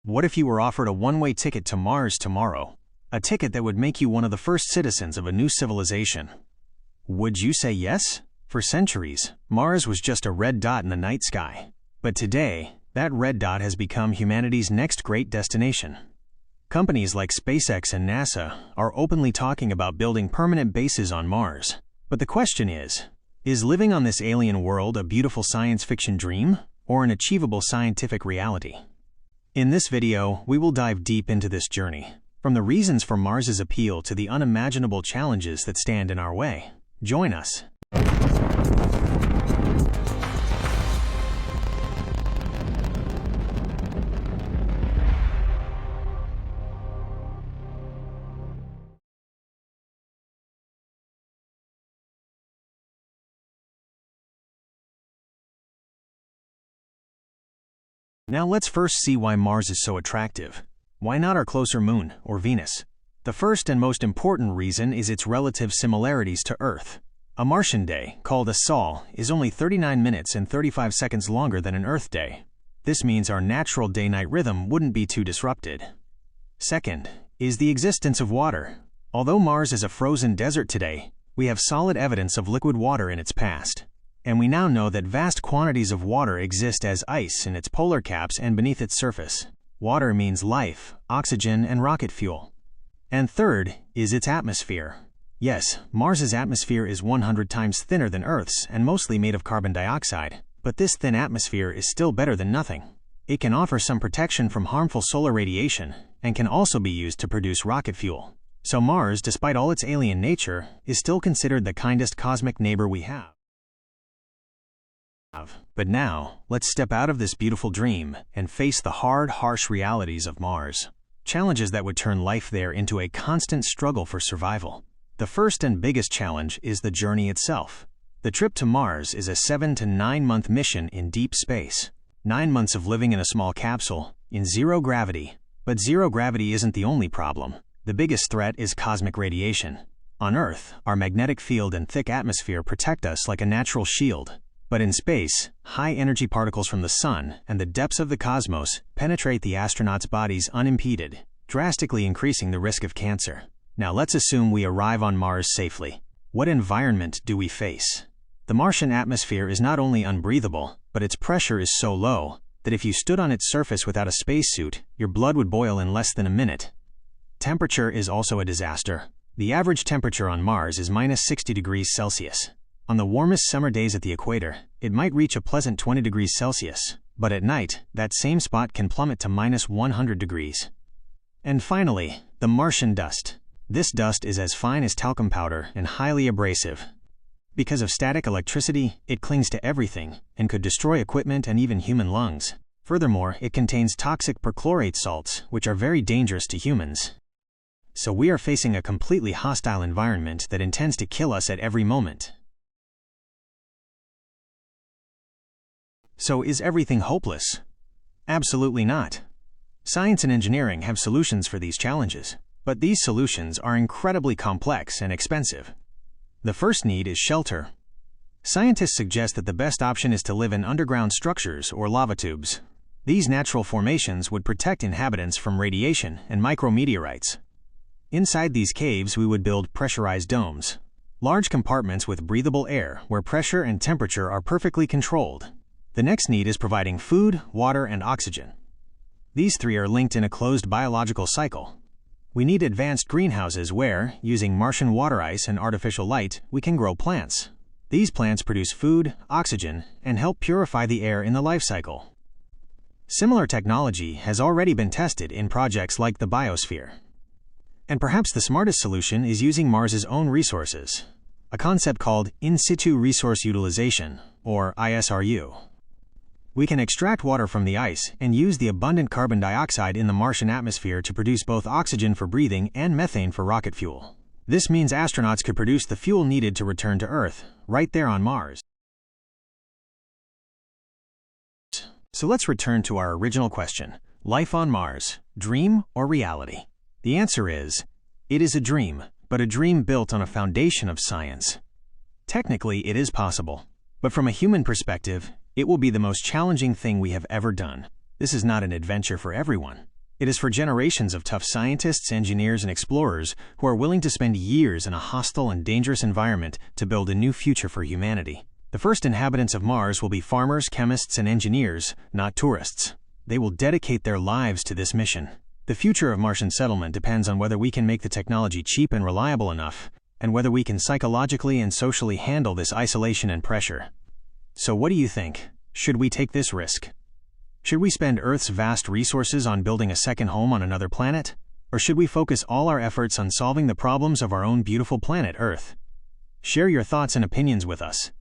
What if you were offered a one-way ticket to Mars tomorrow? A ticket that would make you one of the first citizens of a new civilization. Would you say yes? For centuries, Mars was just a red dot in the night sky. But today, that red dot has become humanity's next great destination. Companies like SpaceX and NASA are openly talking about building permanent bases on Mars. But the question is living on this alien world a beautiful science fiction dream or an achievable scientific reality? In this video, we will dive deep into this journey, from the reasons for Mars's appeal to the unimaginable challenges that stand in our way. Join us. Now let's first see why Mars is so attractive. Why not our closer moon, or Venus? The first and most important reason is its relative similarities to Earth. A Martian day, called a sol, is only 39 minutes and 35 seconds longer than an Earth day. This means our natural day-night rhythm wouldn't be too disrupted. Second, is the existence of water. Although Mars is a frozen desert today, we have solid evidence of liquid water in its past. And we now know that vast quantities of water exist as ice in its polar caps and beneath its surface. Water means life, oxygen, and rocket fuel. And third is its atmosphere. Yes, Mars's atmosphere is 100 times thinner than Earth's and mostly made of carbon dioxide. But this thin atmosphere is still better than nothing. It can offer some protection from harmful solar radiation and can also be used to produce rocket fuel. So Mars, despite all its alien nature, is still considered the kindest cosmic neighbor we have. But now, let's step out of this beautiful dream and face the hard, harsh realities of Mars. Challenges that would turn life there into a constant struggle for survival. The first and biggest challenge is the journey itself. The trip to Mars is a 7 to 9 month mission in deep space. 9 months of living in a small capsule, in zero gravity. But zero gravity isn't the only problem. The biggest threat is cosmic radiation. On Earth, our magnetic field and thick atmosphere protect us like a natural shield. But in space, high-energy particles from the sun and the depths of the cosmos penetrate the astronauts' bodies unimpeded, drastically increasing the risk of cancer. Now let's assume we arrive on Mars safely. What environment do we face? The Martian atmosphere is not only unbreathable, but its pressure is so low that if you stood on its surface without a spacesuit, your blood would boil in less than a minute. Temperature is also a disaster. The average temperature on Mars is minus 60 degrees Celsius. On the warmest summer days at the equator, it might reach a pleasant 20 degrees Celsius, but at night, that same spot can plummet to minus 100 degrees. And finally, the Martian dust. This dust is as fine as talcum powder and highly abrasive. Because of static electricity, it clings to everything and could destroy equipment and even human lungs. Furthermore, it contains toxic perchlorate salts, which are very dangerous to humans. So we are facing a completely hostile environment that intends to kill us at every moment. So is everything hopeless? Absolutely not. Science and engineering have solutions for these challenges, but these solutions are incredibly complex and expensive. The first need is shelter. Scientists suggest that the best option is to live in underground structures or lava tubes. These natural formations would protect inhabitants from radiation and micrometeorites. Inside these caves, we would build pressurized domes, large compartments with breathable air where pressure and temperature are perfectly controlled. The next need is providing food, water, and oxygen. These three are linked in a closed biological cycle. We need advanced greenhouses where, using Martian water ice and artificial light, we can grow plants. These plants produce food, oxygen, and help purify the air in the life cycle. Similar technology has already been tested in projects like the biosphere. And perhaps the smartest solution is using Mars's own resources, a concept called in situ resource utilization, or ISRU. We can extract water from the ice and use the abundant carbon dioxide in the Martian atmosphere to produce both oxygen for breathing and methane for rocket fuel. This means astronauts could produce the fuel needed to return to Earth, right there on Mars. So let's return to our original question. Life on Mars, dream or reality? The answer is, it is a dream, but a dream built on a foundation of science. Technically, it is possible. But from a human perspective, it will be the most challenging thing we have ever done. This is not an adventure for everyone. It is for generations of tough scientists, engineers, and explorers who are willing to spend years in a hostile and dangerous environment to build a new future for humanity. The first inhabitants of Mars will be farmers, chemists, and engineers, not tourists. They will dedicate their lives to this mission. The future of Martian settlement depends on whether we can make the technology cheap and reliable enough, and whether we can psychologically and socially handle this isolation and pressure. So what do you think? Should we take this risk? Should we spend Earth's vast resources on building a second home on another planet? Or should we focus all our efforts on solving the problems of our own beautiful planet, Earth? Share your thoughts and opinions with us.